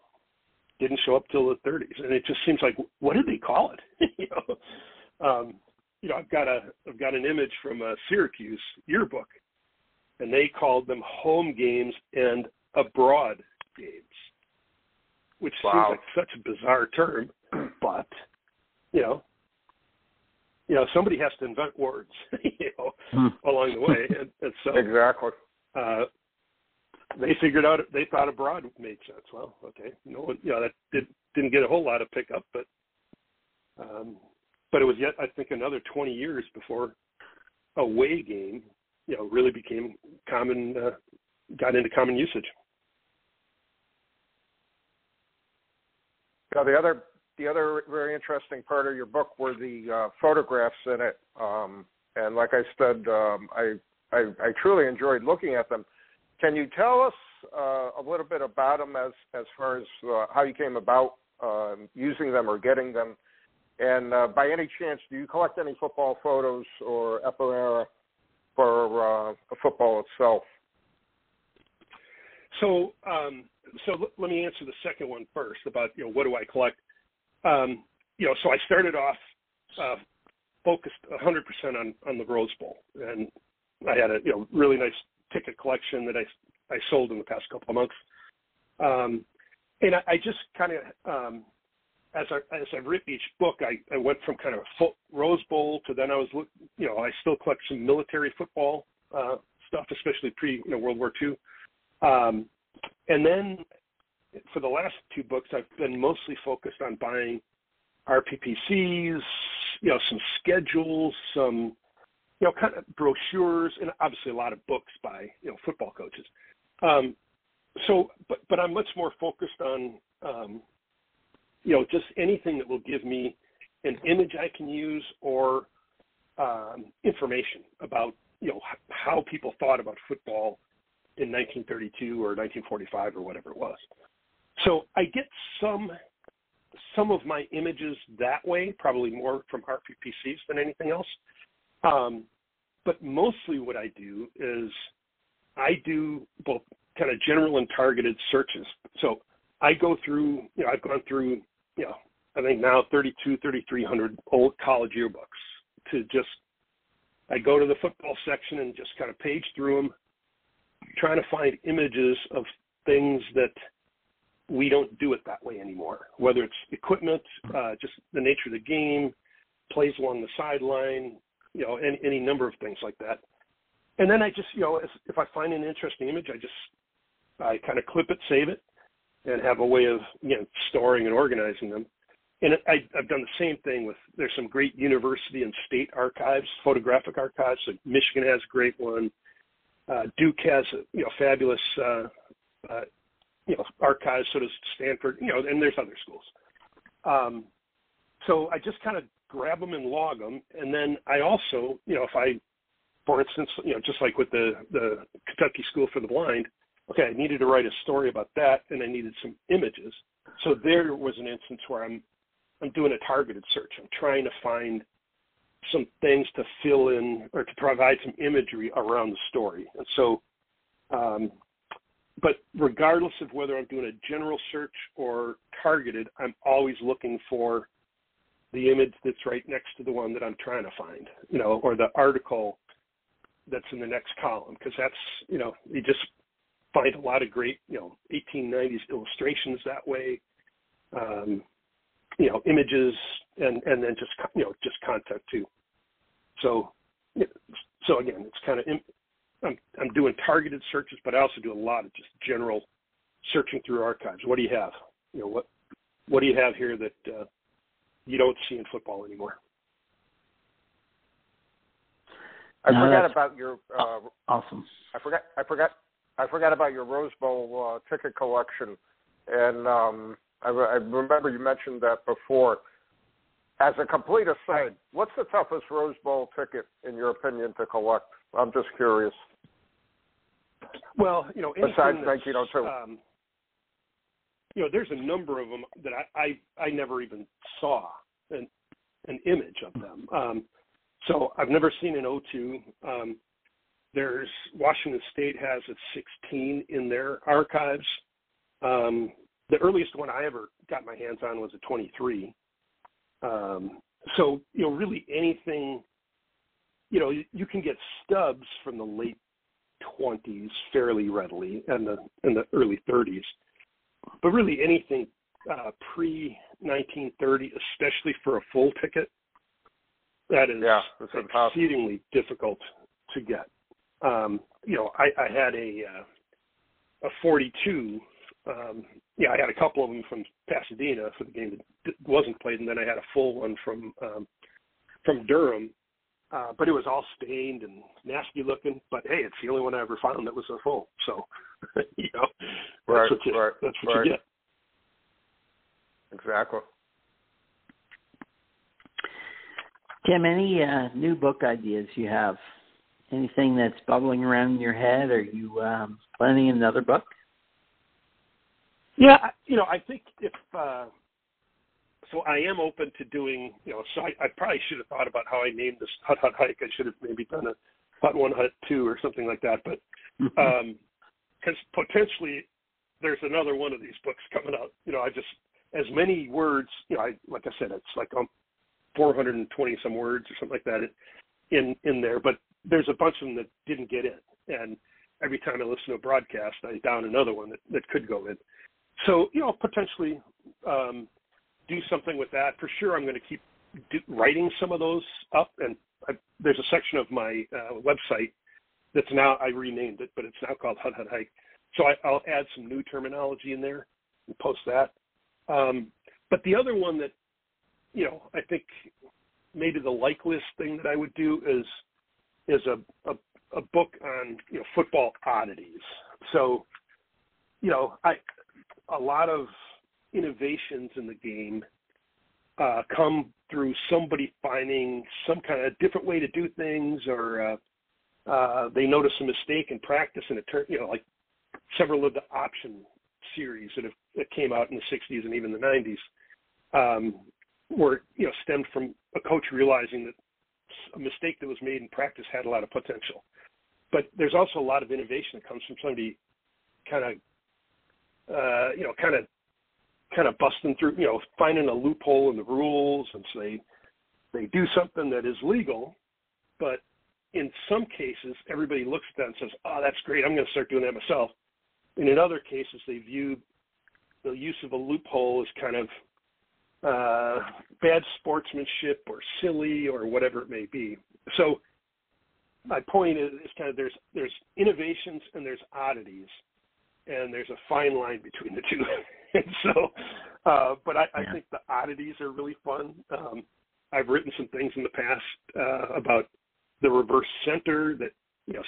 didn't show up till the 30s, and it just seems like, what did they call it? I've got an image from a Syracuse yearbook, and they called them home games and abroad games, which seems like such a bizarre term, but somebody has to invent words, along the way, and so exactly. They figured out, they thought abroad made sense. Well, okay, that didn't get a whole lot of pickup, but it was yet, I think, another 20 years before away game, really became common, got into common usage. Now, the other very interesting part of your book were the photographs in it, and like I said, I truly enjoyed looking at them. Can you tell us a little bit about them as far as how you came about using them or getting them? And by any chance, do you collect any football photos or ephemera for football itself? So let me answer the second one first about, what do I collect? So I started off focused 100% on the Rose Bowl, and I had a really nice ticket collection that I sold in the past couple of months, and I just kind of as I've written each book, I went from kind of a full Rose Bowl to then I still collect some military football stuff, especially pre-World War II. And then for the last two books, I've been mostly focused on buying RPPCs, some schedules, some, kind of brochures, and obviously a lot of books by, football coaches. But I'm much more focused on, just anything that will give me an image I can use or information about, how people thought about football in 1932 or 1945 or whatever it was. So I get some of my images that way, probably more from RPPCs than anything else. But mostly what I do is I do both kind of general and targeted searches. So I go through, I've gone through, I think now 3,300 old college yearbooks I go to the football section and just kind of page through them, trying to find images of things that we don't do it that way anymore, whether it's equipment, just the nature of the game, plays along the sideline, any number of things like that. And then I just, if I find an interesting image, I kind of clip it, save it, and have a way of, storing and organizing them. And I've done the same thing there's some great university and state archives, photographic archives. So Michigan has a great one. Duke has, fabulous, archives, so does Stanford, and there's other schools. So I just kind of grab them and log them. And then I also, if I, for instance, just like with the Kentucky School for the Blind, okay, I needed to write a story about that, and I needed some images. So there was an instance where I'm doing a targeted search. I'm trying to find some things to fill in or to provide some imagery around the story. And so, but regardless of whether I'm doing a general search or targeted, I'm always looking for the image that's right next to the one that I'm trying to find, or the article that's in the next column, because that's, you just find a lot of great, 1890s illustrations that way, images, and then just content too. So again, it's kind of I'm doing targeted searches, but I also do a lot of just general searching through archives. What do you have? What do you have here that you don't see in football anymore? I forgot about your awesome. I forgot about your Rose Bowl ticket collection, and I remember you mentioned that before. As a complete aside, what's the toughest Rose Bowl ticket in your opinion to collect? I'm just curious. Well, besides 1902. There's a number of them that I never even saw an image of them. So I've never seen an 02. There's Washington State has a 16 in their archives. The earliest one I ever got my hands on was a 23. So really anything, you can get stubs from the late 20s fairly readily and the early 30s, but really anything pre-1930, especially for a full ticket, that is exceedingly difficult to get. I had a 42. I had a couple of them from Pasadena for the game that wasn't played, and then I had a full one from Durham. But it was all stained and nasty looking. But hey, it's the only one I ever found that was a full. So, that's what you get. Exactly. Tim, any new book ideas you have? Anything that's bubbling around in your head? Are you planning another book? Yeah, I think if so I am open to doing, so I probably should have thought about how I named this Hut Hut Hike. I should have maybe done a Hut 1, Hut 2 or something like that. But because potentially there's another one of these books coming out. I just, as many words, like I said, it's like 420 some words or something like that in there. But there's a bunch of them that didn't get in. And every time I listen to a broadcast, I down another one that could go in. So, potentially do something with that. For sure, I'm going to keep writing some of those up. And there's a section of my website that's now, I renamed it, but it's now called Hut Hut Hike. So I'll add some new terminology in there and post that. But the other one that, I think maybe the likeliest thing that I would do is a book on, football oddities. So, a lot of innovations in the game come through somebody finding some kind of different way to do things, or they notice a mistake in practice, and it turned, like several of the option series that came out in the 60s and even the 90s were, stemmed from a coach realizing that a mistake that was made in practice had a lot of potential. But there's also a lot of innovation that comes from somebody kind of busting through, finding a loophole in the rules, and so they do something that is legal, but in some cases, everybody looks at that and says, "Oh, that's great, I'm going to start doing that myself." And in other cases, they view the use of a loophole as kind of bad sportsmanship or silly or whatever it may be. So my point is kind of there's innovations and there's oddities, and there's a fine line between the two. And so, but I think the oddities are really fun. I've written some things in the past about the reverse center that,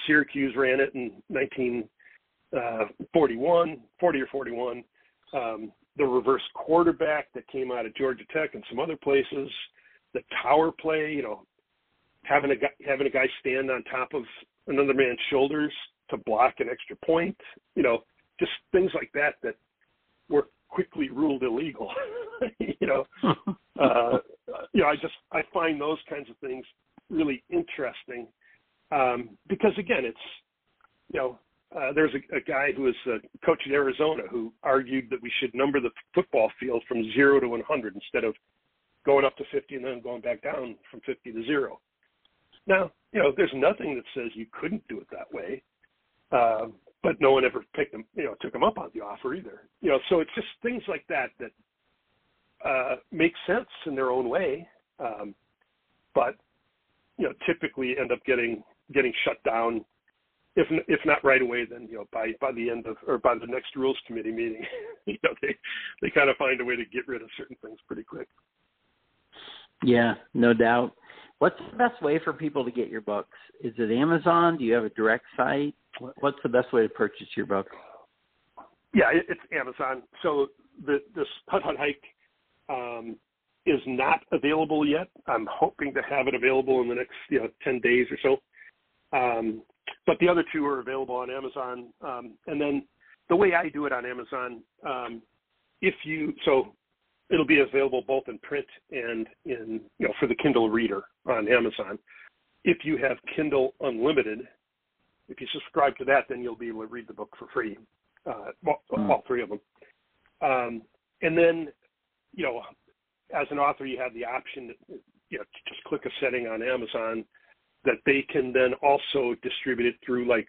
Syracuse ran it in 1941, 40 or 41. The reverse quarterback that came out of Georgia Tech and some other places, the tower play, having a guy stand on top of another man's shoulders to block an extra point, just things like that were quickly ruled illegal. I find those kinds of things really interesting because, again, it's, there's a guy who was a coach at Arizona who argued that we should number the football field from 0 to 100 instead of going up to 50 and then going back down from 50 to 0. Now, there's nothing that says you couldn't do it that way, but no one ever took him up on the offer either. So it's just things like that make sense in their own way, but typically end up getting shut down if not right away, then by the end of or by the next rules committee meeting, they kind of find a way to get rid of certain things pretty quick. Yeah, no doubt. What's the best way for people to get your books? Is it Amazon? Do you have a direct site? What's the best way to purchase your book? Yeah, it's Amazon. So this Hut Hut Hike is not available yet. I'm hoping to have it available in the next 10 days or so. But the other two are available on Amazon. And then the way I do it on Amazon, so it'll be available both in print and in for the Kindle reader on Amazon. If you have Kindle Unlimited, if you subscribe to that, then you'll be able to read the book for free, all three of them. And then, as an author, you have the option to just click a setting on Amazon that they can then also distribute it through like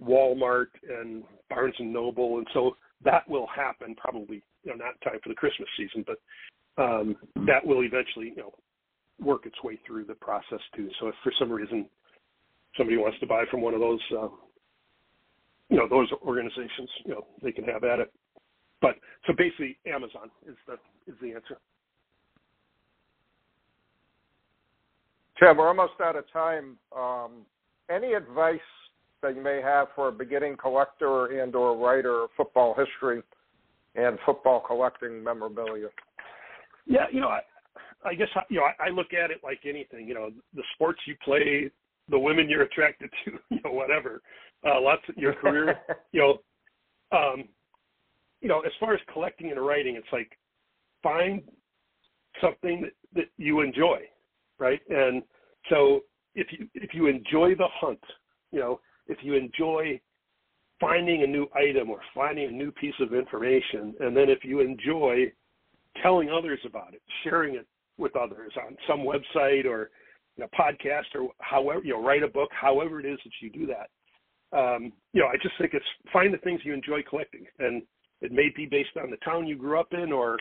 Walmart and Barnes and Noble, and so that will happen probably not in time for the Christmas season, but that will eventually work its way through the process too. So if for some reason somebody wants to buy from one of those those organizations, they can have at it. But so basically, Amazon is the answer. Tim, we're almost out of time. Any advice that you may have for a beginning collector and or writer of football history and football collecting memorabilia? Yeah, I guess I look at it like anything. The sports you play, the women you're attracted to, whatever. Lots of your career. As far as collecting and writing, it's like find something that you enjoy, right? And so if you enjoy the hunt, if you enjoy finding a new item or finding a new piece of information, and then if you enjoy telling others about it, sharing it with others on some website or podcast or however, write a book, however it is that you do that. I just think it's find the things you enjoy collecting, and it may be based on the town you grew up in or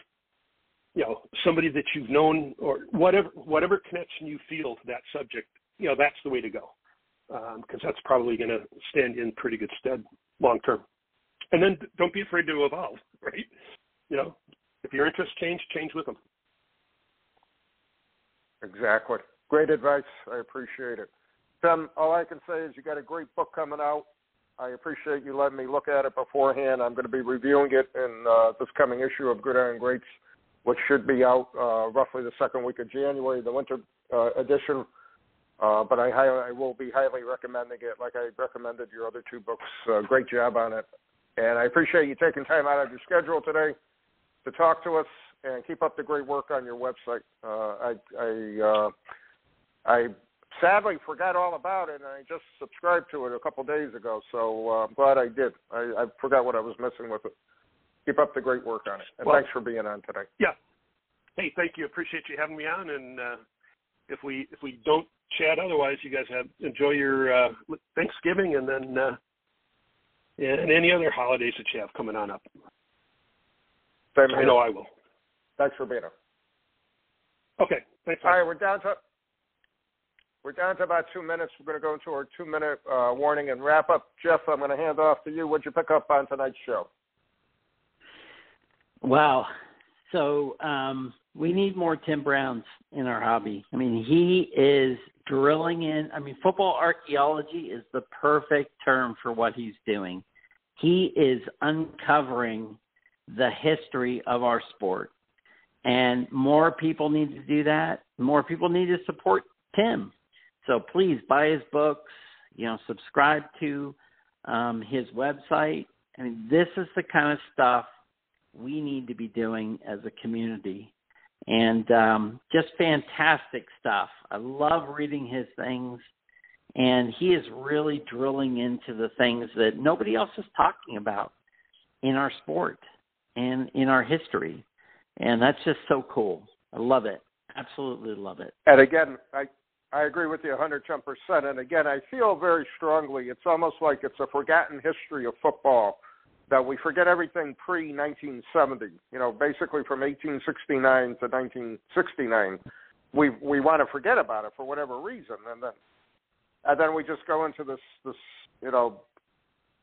somebody that you've known or whatever connection you feel to that subject, that's the way to go. Because that's probably going to stand you in pretty good stead long term. And then don't be afraid to evolve, right? If your interests change with them. Exactly. Great advice. I appreciate it. Tim, all I can say is you got a great book coming out. I appreciate you letting me look at it beforehand. I'm going to be reviewing it in this coming issue of Gridiron Greats, which should be out roughly the second week of January, the winter edition. But I will be highly recommending it, like I recommended your other two books. Great job on it. And I appreciate you taking time out of your schedule today to talk to us, and keep up the great work on your website. I sadly forgot all about it, and I just subscribed to it a couple days ago, so I'm glad I did. I forgot what I was missing with it. Keep up the great work on it, and thanks for being on today. Yeah. Hey, thank you. Appreciate you having me on, and if we don't chat otherwise, you guys enjoy your Thanksgiving and then and any other holidays that you have coming on up. Same here. I know I will. Thanks for being on. Okay. Thanks. All right, we're down to about 2 minutes. We're going to go into our 2-minute warning and wrap up. Jeff, I'm going to hand off to you. What'd you pick up on tonight's show? Wow. So we need more Tim Browns in our hobby. I mean, he is drilling in. I mean, football archaeology is the perfect term for what he's doing. He is uncovering the history of our sport. And more people need to do that. More people need to support Tim. So please buy his books, subscribe to his website. I mean, this is the kind of stuff we need to be doing as a community. And just fantastic stuff. I love reading his things. And he is really drilling into the things that nobody else is talking about in our sport and in our history. And that's just so cool. I love it. Absolutely love it. And again, I agree with you 110%. And again, I feel very strongly, it's almost like it's a forgotten history of football, that we forget everything pre-1970, basically from 1869 to 1969. We want to forget about it for whatever reason. And then And then we just go into this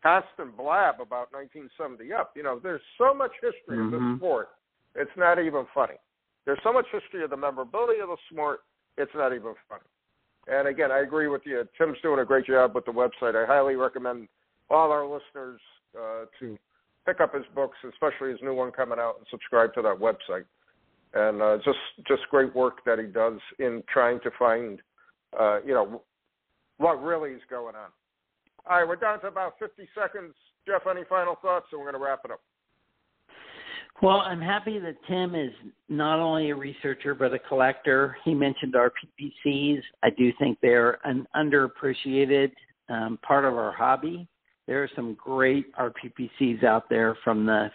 constant blab about 1970 up. There's so much history of this sport, it's not even funny. There's so much history of the memorabilia of the sport, it's not even funny. And again, I agree with you. Tim's doing a great job with the website. I highly recommend all our listeners to pick up his books, especially his new one coming out, and subscribe to that website. And just great work that he does in trying to find, what really is going on. All right, we're down to about 50 seconds. Jeff, any final thoughts? And we're going to wrap it up. Well, I'm happy that Tim is not only a researcher but a collector. He mentioned our PPCs. I do think they're an underappreciated part of our hobby. There are some great RPPCs out there from the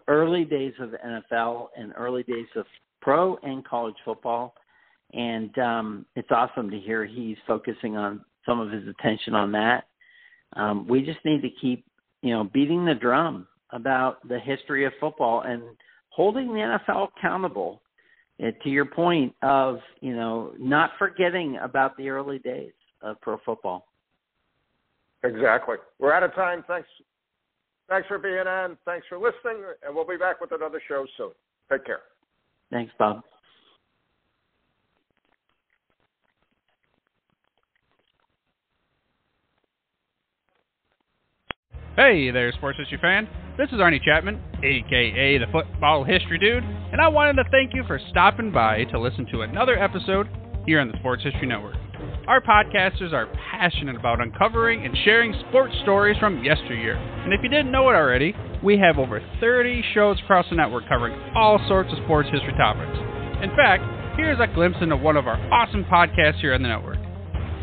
early days of the NFL and early days of pro and college football, and it's awesome to hear he's focusing on some of his attention on that. We just need to keep beating the drum about the history of football and holding the NFL accountable, to your point of, not forgetting about the early days of pro football. Exactly. We're out of time. Thanks for being on. Thanks for listening, and we'll be back with another show soon. Take care. Thanks, Bob. Hey there, sports history fan. This is Arnie Chapman, a.k.a. the Football History Dude, and I wanted to thank you for stopping by to listen to another episode here on the Sports History Network. Our podcasters are passionate about uncovering and sharing sports stories from yesteryear. And if you didn't know it already, we have over 30 shows across the network covering all sorts of sports history topics. In fact, here's a glimpse into one of our awesome podcasts here on the network.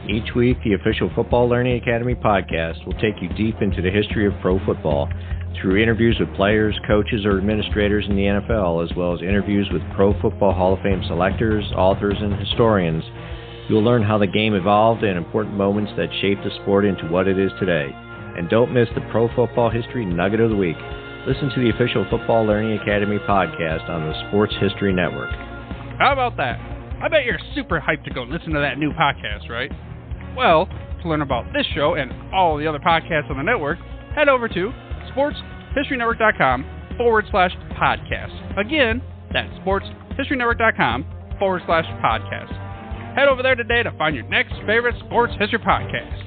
Each week, the official Football Learning Academy podcast will take you deep into the history of pro football through interviews with players, coaches, or administrators in the NFL, as well as interviews with Pro Football Hall of Fame selectors, authors, and historians. You'll learn how the game evolved and important moments that shaped the sport into what it is today. And don't miss the Pro Football History Nugget of the Week. Listen to the official Football Learning Academy podcast on the Sports History Network. How about that? I bet you're super hyped to go listen to that new podcast, right? Well, to learn about this show and all the other podcasts on the network, head over to sportshistorynetwork.com/podcast. Again, that's sportshistorynetwork.com/podcast. Head over there today to find your next favorite sports history podcast.